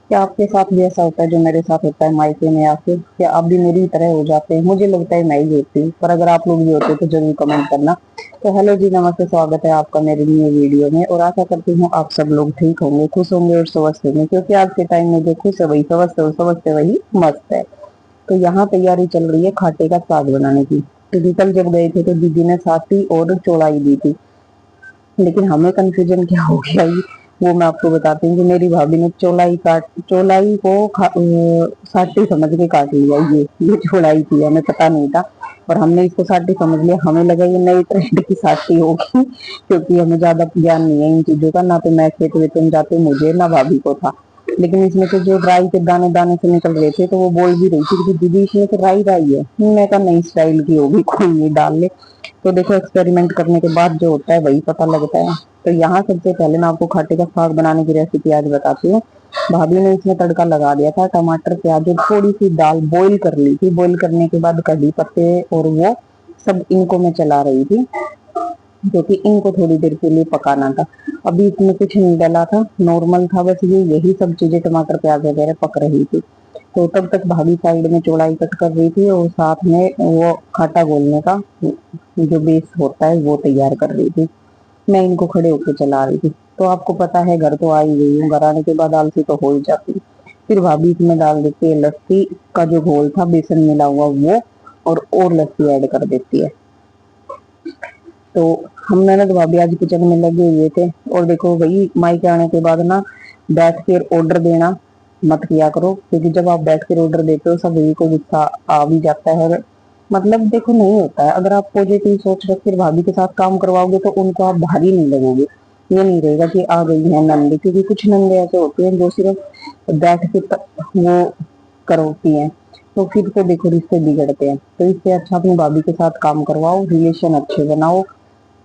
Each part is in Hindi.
क्या आपके साथ भी ऐसा होता है जो मेरे साथ होता है मायके में आके? क्या आप भी मेरी तरह हो जाते हैं? मुझे लगता है मैं ही होती हूँ, पर अगर आप लोग भी होते तो जरूर कमेंट करना। तो हेलो जी, नमस्ते, स्वागत है आपका मेरे लिए वीडियो में, और आशा करती हूँ आप सब लोग ठीक होंगे, खुश होंगे और स्वस्थ होंगे, क्योंकि आज के टाइम में जो खुश है वही स्वस्थ है और स्वस्थ है वही मस्त है। तो यहाँ तैयारी चल रही है खाटे का साग बनाने की। तो कल जब गए थे तो दीदी ने साथी और चौलाई दी थी, लेकिन हमें कंफ्यूजन क्या हो गया ये, वो मैं आपको बताती हूँ कि मेरी भाभी ने चौलाई को साठी समझ के काट लिया। ये चौलाई थी, हमें पता नहीं था, और हमने इसको साठी समझ लिया। हमें लगा ये नई ट्रेंड की साठी होगी, क्योंकि हमें ज्यादा ज्ञान नहीं है इन चीजों का, ना तो मैं खेत वेत में जाती मुझे, ना भाभी को था। लेकिन इसमें तो जो राई के दाने दाने से निकल रहे थे, तो वो बोल भी रही थी कि दीदी इसमें तो राई राई है। मैं कहा नई स्टाइल की होगी, कोई नहीं, डाल ले। तो देखो, एक्सपेरिमेंट करने के बाद जो होता है वही पता लगता है। तो यहाँ सबसे पहले मैं आपको खाटे का साग बनाने की रेसिपी आज बताती हूँ। भाभी ने इसमें तड़का लगा दिया था, टमाटर प्याज और थोड़ी सी दाल बॉईल कर ली थी। बॉईल करने के बाद कढ़ी पत्ते और वो सब इनको मैं चला रही थी, क्योंकि इनको थोड़ी देर के लिए पकाना था। अभी इसमें कुछ नहीं डला था, नॉर्मल था, बस ये यही सब चीजें टमाटर प्याज वगैरह पक रही थी। तो तब तक भाभी साइड में चौड़ाई कट कर रही थी, और साथ में वो खाटा गोलने का जो बेस होता है वो तैयार कर रही थी। मैं इनको खड़े होकर चला रही थी। तो आपको पता है, घर तो आ ही गई हूँ, घर आने के बाद आलसी तो हो ही जाती। फिर भाभी इसमें डाल देती है लस्सी का जो घोल था बेसन मिला हुआ वो, और लस्सी ऐड कर देती है। तो हम ननद भाभी आज किचन में लगे हुए थे। और देखो भाई, मायके आने के बाद ना बैठ के ऑर्डर देना मत किया करो, क्योंकि जब आप बैठ कर ऑर्डर देते हो सभी को गुस्सा आ भी जाता है। और मतलब देखो, नहीं होता है। अगर आप पॉजिटिव सोच रख कर भाभी के साथ काम करवाओगे तो उनको आप भारी नहीं लगोगे। ये नहीं रहेगा कि आ गई है नंदी, क्योंकि कुछ नंदे ऐसे होते हैं जो सिर्फ बैठ के वो करती हैं, तो फिर तो देखो रिश्ते बिगड़ते हैं। तो इससे अच्छा अपनी भाभी के साथ काम करवाओ, रिलेशन अच्छे बनाओ,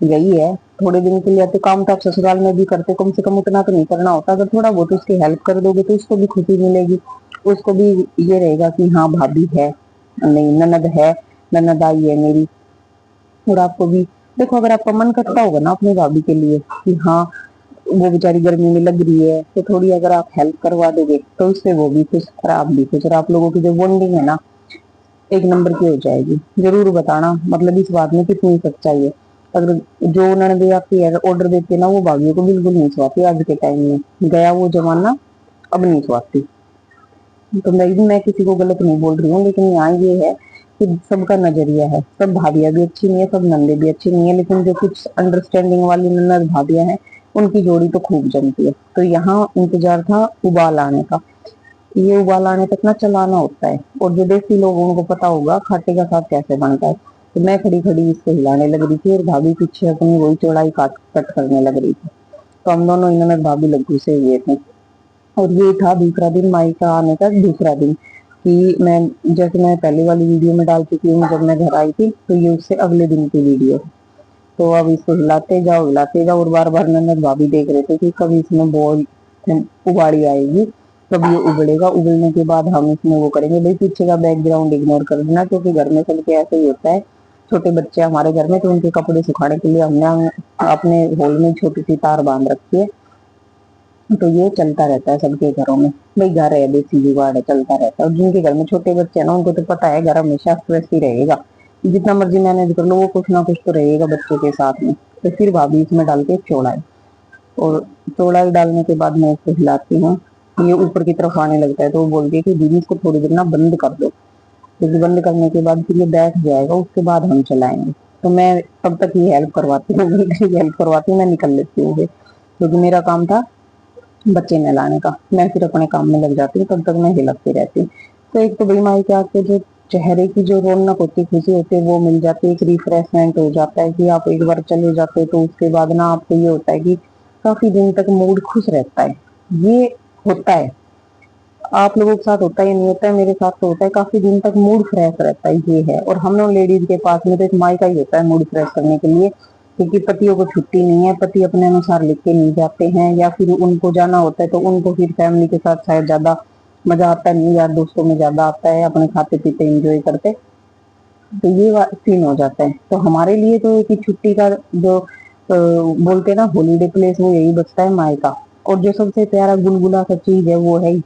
यही है। थोड़े दिन के लिए तो काम तो आप ससुराल में भी करते, कम से कम उतना तो नहीं करना होता। अगर थोड़ा बहुत उसकी हेल्प कर दोगे तो उसको भी खुशी मिलेगी, उसको भी ये रहेगा कि हाँ भाभी है, नहीं ननद है, ननद आई है मेरी। और आपको भी देखो, अगर आपका मन करता होगा ना अपनी भाभी के लिए कि हाँ वो बेचारी गर्मी में लग रही है, तो थोड़ी अगर आप हेल्प करवा दोगे तो उससे वो भी खुश और आप भी खुश, और आप लोगों की जो बॉन्डिंग है ना एक नंबर की हो जाएगी। जरूर बताना मतलब इस बात में कितनी सच्चाई है। अगर जो ननद आपकी ऑर्डर देती है ना, वो भाभीियों को बिल्कुल नहीं स्वाती आज के टाइम में, गया वो जमाना, अब नहीं स्वाती। तो मैं किसी को गलत नहीं बोल रही हूँ, लेकिन यहाँ ये है कि सबका नजरिया है। सब भाभियां भी अच्छी नहीं है, सब नंदे भी अच्छी नहीं है, लेकिन जो कुछ अंडरस्टैंडिंग वाली ननद भाभियां हैं उनकी जोड़ी तो खूब जमती है। तो यहाँ इंतजार था उबाल आने का। ये उबाल आने तक ना चलाना होता है, और जो देसी लोग उनको पता होगा खाटे का साग कैसे बनता है। तो मैं खड़ी खड़ी इसको हिलाने लग रही थी, और भाभी पीछे अपनी वही चौड़ाई काट कट करने लग रही थी। तो हम दोनों इन्होंने भाभी लग घुसे हुए थे। और ये था दूसरा दिन, मायका आने का दूसरा दिन, कि मैं जैसे मैं पहले वाली वीडियो में डाल चुकी हूँ जब मैं घर आई थी, तो ये उससे अगले दिन की वीडियो। तो अब इसको हिलाते जाओ, और बार बार ननद भाभी देख रहे थे कि कब इसमें बॉल उबाड़ी आएगी, कब ये उबलेगा। उबलने के बाद हम इसमें वो करेंगे। भाई पीछे का बैकग्राउंड इग्नोर कर देना, क्योंकि घर में सबके ऐसे ही होता है। छोटे बच्चे हमारे घर में, तो उनके कपड़े सुखाने के लिए हमने अपने हॉल में छोटी सी तार बांध रखी है। तो ये चलता रहता है सबके घरों में। भाई घर है, देसी जुगाड़ है, चलता रहता है। और जिनके घर में छोटे बच्चे हैं ना, उनको तो पता है घर हमेशा स्ट्रेस ही रहेगा। जितना मर्जी मैनेज कर लो, वो कुछ ना कुछ तो रहेगा बच्चों के साथ में। तो फिर भाभी इसमें डालती है चौड़ाई, और चौड़ाई डालने के बाद मैं इसको हिलाती हूँ। ये ऊपर की तरफ आने लगता है, तो वो बोलती है कि दीदी इसको थोड़ी देर ना बंद कर दो, क्योंकि बंद करने के बाद फिर ये बैठ जाएगा, उसके बाद हम चलाएंगे। तो मैं तब तक ये हेल्प करवाती हूँ, हेल्प करवाती हूँ, मैं निकल लेती हूँ फिर, क्योंकि मेरा काम था बच्चे नहलाने का। मैं फिर अपने काम में लग जाती हूँ, तब तक मैं हिलकती रहती हूँ। तो एक तो भाई मायके आके जो चेहरे की जो रौनक होती है, खुशी होती है, वो मिल जाती है। एक रिफ्रेशमेंट हो जाता है कि आप एक बार चले जाते हो, तो उसके बाद ना आपको ये होता है कि काफी दिन तक मूड खुश रहता है। ये होता है, आप लोगों के साथ होता है या नहीं होता है, मेरे साथ तो होता है। काफी दिन तक मूड फ्रेश रहता है, ये है। और हम लोग लेडीज के पास में तो एक मायका ही होता है मूड फ्रेश करने के लिए, क्योंकि पतियों को छुट्टी नहीं है, पति अपने अनुसार लिख के नहीं जाते हैं, या फिर उनको जाना होता है तो उनको फिर फैमिली के साथ शायद ज्यादा मजा आता नहीं, यार दोस्तों में ज्यादा आता है, अपने खाते पीते एंजॉय करते। तो ये सीन हो जाता है। तो हमारे लिए तो एक ही छुट्टी का जो बोलते हैं ना हॉलीडे प्लेस, वो यही बचता है मायका। और जो सबसे प्यारा गुलगुला सा चीज है वो है,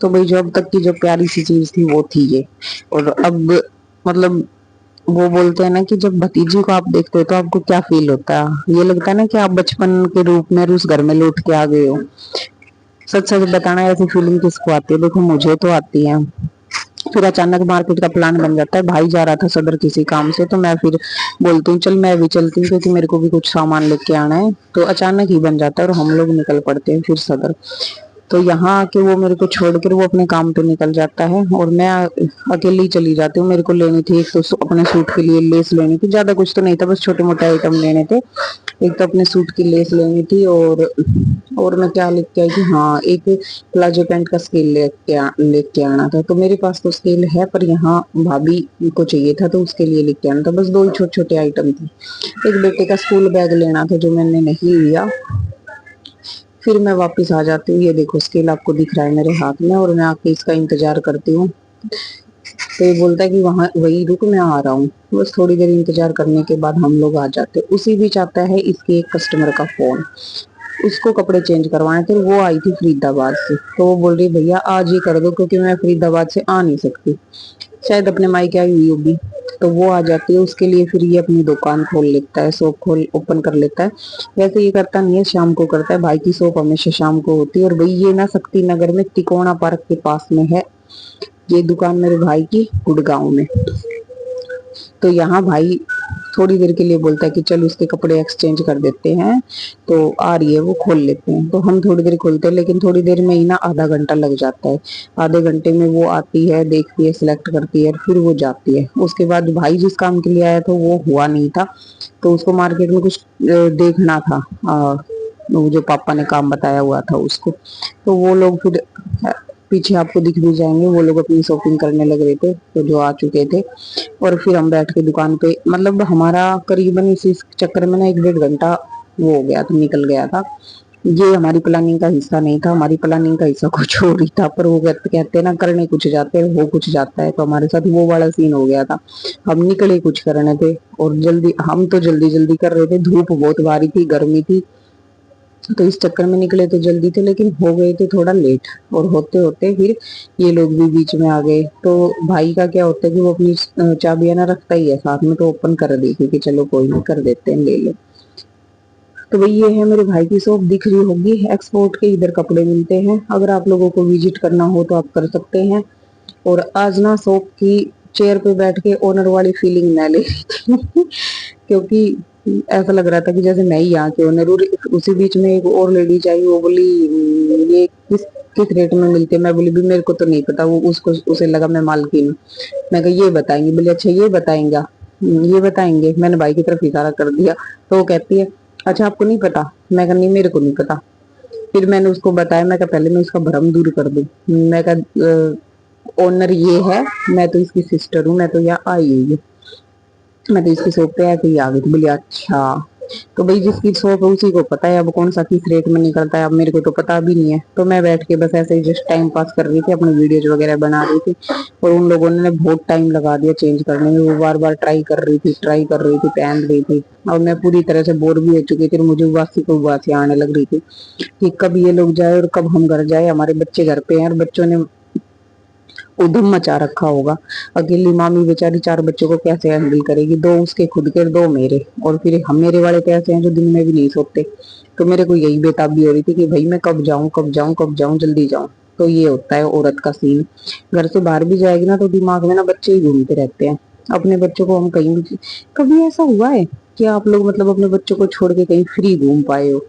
तो भाई जो अब तक की जो प्यारी सी चीज थी वो थी ये। और अब मतलब वो बोलते हैं ना कि जब भतीजी को आप देखते हो तो आपको क्या फील होता है, ये लगता है ना कि आप बचपन के रूप में उस घर में लौट के आ गए हो। सच सच बताना, ऐसी फीलिंग किसको आती है? देखो मुझे तो आती है। फिर अचानक मार्केट का प्लान बन जाता है, भाई जा रहा था सदर किसी काम से, तो मैं फिर बोलती हूँ चल मैं भी चलती हूँ क्योंकि मेरे को भी कुछ सामान लेके आना है। तो अचानक ही बन जाता है और हम लोग निकल पड़ते हैं फिर सदर। तो यहाँ आके वो मेरे को छोड़कर वो अपने काम पे निकल जाता है और मैं अकेली चली जाती हूँ। मेरे को लेनी थी एक तो अपने सूट के लिए लेस लेनी थी, ज्यादा कुछ तो नहीं था, बस छोटे मोटे आइटम लेने थे। एक तो अपने सूट की लेस लेनी थी, और मैं क्या लेके आई थी, हाँ एक प्लाजो पैंट का स्केल लेके आना था। तो मेरे पास तो स्केल है, पर यहाँ भाभी को चाहिए था तो उसके लिए लेके आना था। बस दो ही छोटे छोटे आइटम थे। एक बेटे का स्कूल बैग लेना था जो मैंने नहीं लिया। फिर मैं वापस आ जाती हूँ, ये देखो स्केल आपको दिख रहा है मेरे हाथ में, और मैं आके इसका इंतजार करती हूँ। तो ये बोलता है कि वहां वही रुक, मैं आ रहा हूँ। बस थोड़ी देर इंतजार करने के बाद हम लोग आ जाते हैं। उसी बीच आता है इसके एक कस्टमर का फोन, उसको कपड़े चेंज करवाने थे। वो आई थी फरीदाबाद से, तो वो बोल रही भैया आज ही कर दो क्योंकि मैं फरीदाबाद से आ नहीं सकती, शायद अपने मायके आई हुई होगी। तो वो आ जाती है, उसके लिए फिर ये अपनी दुकान खोल लेता है, शॉप खोल ओपन कर लेता है। वैसे ये करता नहीं है, शाम को करता है, भाई की शॉप हमेशा शाम को होती है। और भाई ये ना शक्ति नगर में तिकोना पार्क के पास में है ये दुकान मेरे भाई की, गुड़गांव में। तो यहाँ भाई थोड़ी देर के लिए बोलता है कि चल उसके कपड़े एक्सचेंज कर देते हैं, तो आ रही है वो खोल लेते हैं। तो हम थोड़ी देर खोलते हैं, लेकिन थोड़ी देर में ही ना आधा घंटा लग जाता है। आधे घंटे में वो आती है, देखती है, सिलेक्ट करती है, फिर वो जाती है। उसके बाद भाई जिस काम के लिए आया था वो हुआ नहीं था, तो उसको मार्केट में कुछ देखना था। वो जो पापा ने काम बताया हुआ था उसको। तो वो लोग फिर पीछे आपको दिख भी जाएंगे, वो लोग अपनी शॉपिंग करने लग रहे थे, तो जो आ चुके थे। और फिर हम बैठ के दुकान पे, मतलब हमारा करीबन इसी चक्कर में ना 1 डेढ़ घंटा वो हो गया था, निकल गया था। ये हमारी प्लानिंग का हिस्सा नहीं था, हमारी प्लानिंग का हिस्सा कुछ और ही था। पर वो कहते हैं ना, करने कुछ जाते हैं हो कुछ जाता है, तो हमारे साथ वो वाला सीन हो गया था। हम निकले कुछ करने थे, और जल्दी हम तो जल्दी जल्दी कर रहे थे, धूप बहुत भारी थी, गर्मी थी, तो इस चक्कर में निकले तो जल्दी थे, लेकिन हो गए थे थोड़ा लेट। और होते होते फिर ये लोग भी बीच में आ गए। तो भाई का क्या होता है कि वो अपनी चाबियां ना रखता ही है साथ में, तो ओपन कर दी थी कि चलो कोई नहीं, कर देते हैं, ले लो। तो भाई ये है मेरे भाई की शॉप, दिख रही होगी, एक्सपोर्ट के इधर कपड़े मिलते हैं। अगर आप लोगों को विजिट करना हो तो आप कर सकते हैं। और आज ना शॉप की चेयर पे बैठ के ओनर वाली फीलिंग मैं ले रही थी क्योंकि ऐसा लग रहा था कि जैसे मैं ही यहाँ के ओनर हूँ। उसी बीच में एक और लेडीज आई, वो बोली ये किस किस रेट में मिलते हैं?" मैं बोली भी मेरे को तो नहीं पता, वो उसको उसे लगा मैं मालकिन हूँ। मैं कहा ये बताएंगे? बोले अच्छा ये बताएंगा। ये बताएंगे, मैंने भाई की तरफ इशारा कर दिया। तो वो कहती है अच्छा आपको नहीं पता? मैं कहा नहीं मेरे को नहीं पता। फिर मैंने उसको बताया, मैं कहा पहले मैं उसका भ्रम दूर कर दूं। मैं कहा ओनर ये है, मैं तो इसकी सिस्टर हूँ, मैं तो यहाँ आई हुई हूँ, मैं तो इसकी शॉप पे ऐसे ही आ गई थी। बोली अच्छा। तो भाई जिसकी शॉप है उसी को पता है अब कौन सा किस रेट में निकलता है, अब मेरे को तो पता भी नहीं है। तो मैं बैठ के बस ऐसे ही जस्ट टाइम पास कर रही थी, अपनी वीडियोज वगैरह बना रही थी। और उन लोगों ने बहुत टाइम लगा दिया चेंज करने में, वो बार बार ट्राई कर रही थी, पहन रही थी। और मैं पूरी तरह से बोर भी हो चुकी थी, और मुझे उबासी को उबासी आने लग रही थी कि कब ये लोग जाए और कब हम घर जाए। हमारे बच्चे घर पे हैं और बच्चों ने उधम मचा रखा होगा। अकेली मामी बेचारी 4 बच्चों को कैसे हैंडल करेगी, दो उसके खुद के, दो मेरे, और फिर हम मेरे वाले तो ऐसे हैं जो दिन में भी नहीं सोते। तो मेरे को यही बेताबी हो रही थी कि भाई मैं कब जाऊं कब जाऊं कब जाऊं, जल्दी जाऊं। तो ये होता है औरत का सीन। घर से बाहर भी जाएगी ना तो दिमाग में ना बच्चे ही घूमते रहते हैं। अपने बच्चों को हम कहीं भी, कभी ऐसा हुआ है कि आप लोग मतलब अपने बच्चों को छोड़ के कहीं फ्री घूम पाए हो?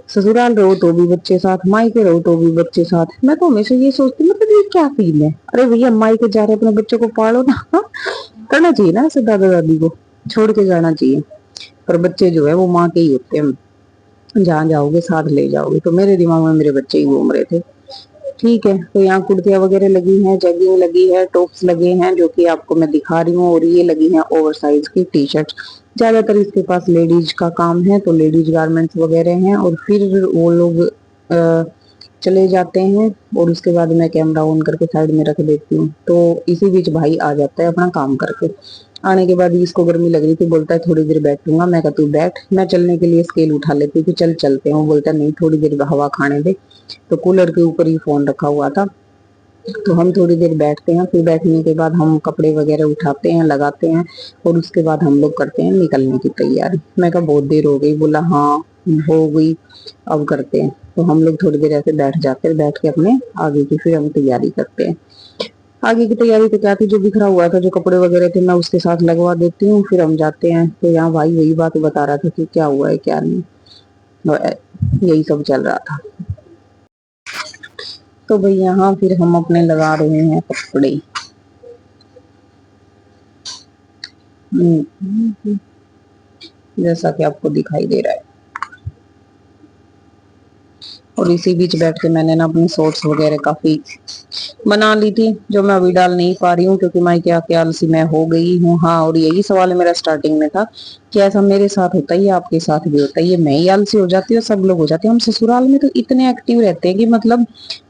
ससुराल रहो तो भी बच्चे साथ, मायके रहो तो भी बच्चे साथ। मैं तो हमेशा ये सोचती हूँ, मतलब ये क्या फील है? अरे भैया मायके जा रहे अपने बच्चों को पालो ना करना चाहिए ना ऐसे, दादा दादी को छोड़ के जाना चाहिए। पर बच्चे जो है वो माँ के ही होते हैं, जहाँ जाओगे साथ ले जाओगे। तो मेरे दिमाग में मेरे बच्चे ही घूम रहे थे। ठीक है, तो यहाँ कुर्तियां वगैरह लगी हैं, जैगिंग लगी है, टॉप्स लगे हैं जो कि आपको मैं दिखा रही हूँ, और ये लगी हैं ओवर साइज की टी शर्ट। ज्यादातर इसके पास लेडीज का काम है, तो लेडीज गारमेंट्स वगैरह हैं। और फिर वो लोग चले जाते हैं, और उसके बाद मैं कैमरा ऑन करके साइड में रख देती हूँ। तो इसी बीच भाई आ जाता है अपना काम करके। आने के बाद इसको गर्मी लग रही थी, बोलता है थोड़ी देर बैठूंगा। मैं कहा तू बैठ, मैं चलने के लिए स्केल उठा लेती हूँ कि चल चलते हैं। वो बोलता नहीं थोड़ी देर हवा खाने दे। तो कूलर के ऊपर ही फोन रखा हुआ था, तो हम थोड़ी देर बैठते हैं। फिर बैठने के बाद हम कपड़े वगैरह उठाते हैं, लगाते हैं, और उसके बाद हम लोग करते हैं निकलने की तैयारी। मैं कहा बहुत देर हो गई। बोला हाँ हो गई, अब करते हैं। तो हम लोग थोड़ी देर ऐसे बैठ जाते हैं, बैठ के अपने आगे की फिर हम तैयारी करते हैं। आगे की तैयारी तो क्या थी, जो बिखरा हुआ था जो कपड़े वगैरह थे मैं उसके साथ लगवा देती हूँ, फिर हम जाते हैं। तो यहाँ भाई वही बात बता रहा था कि क्या हुआ है क्या नहीं, यही सब चल रहा था। तो भाई यहाँ फिर हम अपने लगा रहे हैं कपड़े। जैसा कि आपको दिखाई दे रहा है। और इसी बीच बैठ के मैंने ना अपनी शॉर्ट्स वगैरह काफी बना ली थी, जो मैं अभी डाल नहीं पा रही हूँ क्योंकि मैं क्या आलसी मैं हो गई हूँ। हाँ, और यही सवाल मेरा स्टार्टिंग में था कि ऐसा मेरे साथ होता है या आपके साथ भी होता है। ये मैं ही आलसी हो जाती हूँ, सब लोग हो जाते हैं। हम ससुराल में तो इतने एक्टिव रहते हैं कि मतलब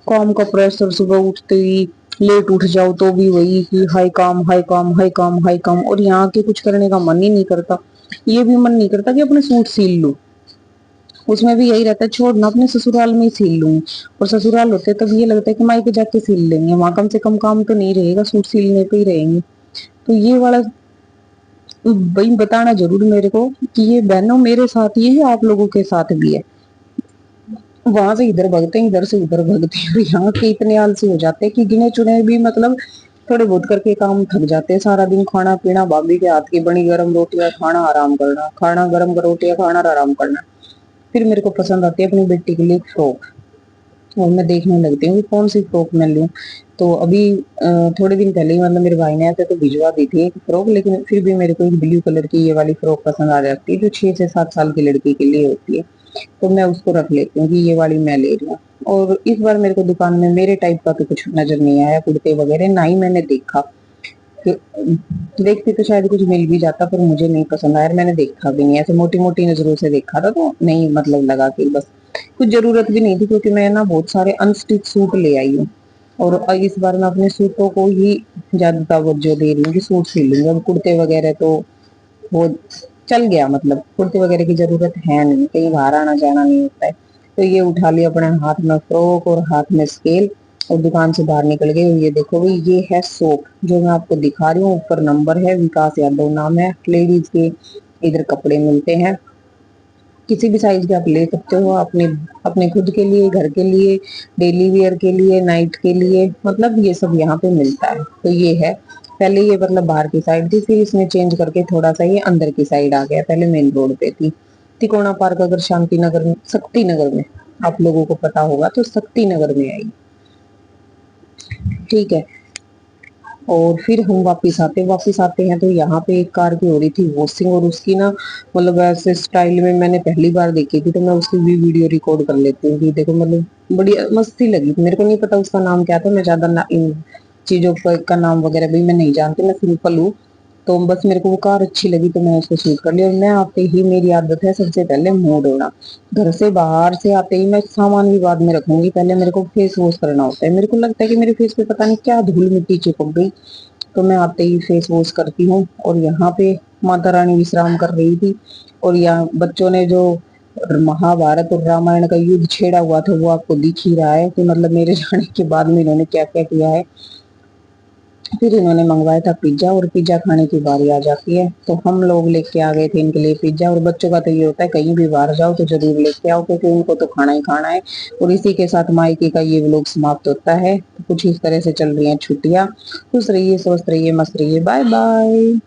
काम का प्रेशर, सुबह उठते ही लेट उठ जाओ तो भी वही कि हाई काम हाई काम हाई काम हाई काम, और यहाँ के कुछ करने का मन ही नहीं करता। ये भी मन नहीं करता कि अपने सूट सील लूं, उसमें भी यही रहता है छोड़ ना अपने ससुराल में ही सील लूंगी। और ससुराल होते तब ये लगता है कि मायके जाके सील लेंगे, वहां कम से कम काम तो नहीं रहेगा, सूट सीलने पे ही रहेंगे। तो ये वाला भाई बताना जरूर मेरे को कि ये बहनों मेरे साथ ये है, आप लोगों के साथ भी है। वहां से इधर भगते हैं, इधर से उधर भगते हैं, और यहाँ के इतने आलसी हो जाते हैं कि गिने चुने भी मतलब थोड़े बहुत करके काम थक जाते हैं। सारा दिन खाना पीना भाभी के हाथ की बनी गर्म रोटियां खाना, आराम करना, खाना गर्म रोटियां खाना और आराम करना। फिर मेरे को पसंद आती है अपनी बेटी के लिए एक फ्रॉक, और मैं देखने लगती हूँ कि कौन सी फ्रॉक मैं लूँ। तो अभी थोड़े दिन पहले ही मतलब मेरे भाई ने ऐसे तो भिजवा दी थी एक फ्रॉक, लेकिन फिर भी मेरे को एक ब्लू कलर की ये वाली फ्रॉक पसंद आ जाती है जो 6 से 7 साल की लड़की के लिए होती है। तो मैं उसको रख लेती हूँ कि ये वाली मैं ले रही हूँ। और इस बार मेरे को दुकान में मेरे टाइप का तो कुछ नजर नहीं आया, कुर्ते वगैरह ना ही मैंने देखा। देखती तो शायद कुछ मिल भी जाता, पर मुझे नहीं पसंद आया, मैंने देखा भी नहीं। ऐसे मोटी मोटी नजरों से देखा था तो नहीं मतलब लगा कि बस कुछ जरूरत भी नहीं थी, क्योंकि मैं ना बहुत सारे अनस्टिच सूट ले आई हूँ। और इस बार मैं अपने सूटों को ही ज्यादा तवज्जो दे रही हूँ कि सूट सी लूंगी। अब कुर्ते वगैरह तो वो चल गया, मतलब कुर्ते वगैरह की जरूरत है नहीं, कहीं बाहर आना जाना नहीं होता है। तो ये उठा लिया अपने हाथ में फ्रॉक और हाथ में स्केल, और दुकान से बाहर निकल गई। ये देखो भाई, ये है सोप जो मैं आपको दिखा रही हूँ, ऊपर नंबर है, विकास यादव नाम है। लेडीज के इधर कपड़े मिलते हैं, किसी भी साइज के आप ले सकते हो, अपने अपने खुद के लिए, घर के लिए, डेली वेयर के लिए, नाइट के लिए, मतलब ये सब यहाँ पे मिलता है। तो ये है, पहले ये मतलब बाहर की साइड थी, फिर इसने चेंज करके थोड़ा सा ये अंदर की साइड आ गया। पहले मेन रोड पे थी। तिकोना पार्क अगर शांति नगर में, शक्ति नगर में आप लोगों को पता होगा तो शक्ति नगर में आई। ठीक है। और फिर हम वापिस आते हैं तो यहाँ पे एक कार की हो रही थी वॉशिंग, और उसकी ना मतलब ऐसे स्टाइल में मैंने पहली बार देखी थी, तो मैं उसकी भी वीडियो रिकॉर्ड कर लेती हूँ कि देखो मतलब बड़ी मस्ती लगी। मेरे को नहीं पता उसका नाम क्या था, मैं ज्यादा इन चीजों का नाम वगैरह भी मैं नहीं जानती, मैं सिंपल हूँ। तो बस मेरे को वो कार अच्छी लगी तो मैं उसको शूट कर लिया। और मैं आते ही, मेरी आदत है सबसे पहले मुंह धोना। घर से बाहर से आते ही मैं सामान भी बाद में रखूंगी, पहले मेरे को फेस वॉश करना होता है। मेरे को लगता है कि मेरे फेस पे पता नहीं क्या धूल मिट्टी चिपक गई, तो मैं आते ही फेस वॉश करती हूँ। और यहाँ पे माता रानी विश्राम कर रही थी, और यहाँ बच्चों ने जो महाभारत और रामायण का युद्ध छेड़ा हुआ था वो आपको दिख ही रहा है कि मतलब मेरे जाने के बाद में इन्होंने क्या क्या किया है। फिर इन्होंने मंगवाया था पिज्जा, और पिज्जा खाने की बारी आ जाती है, तो हम लोग लेके आ गए थे इनके लिए पिज्जा। और बच्चों का तो ये होता है कहीं भी बाहर जाओ तो जरूर लेके आओ, क्योंकि उनको तो खाना ही खाना है। और इसी के साथ मायके का ये व्लॉग समाप्त होता है। तो कुछ इस तरह से चल रही हैं छुट्टियां। खुश रहिए, स्वस्थ रहिए, मस्त रहिए, बाय बाय।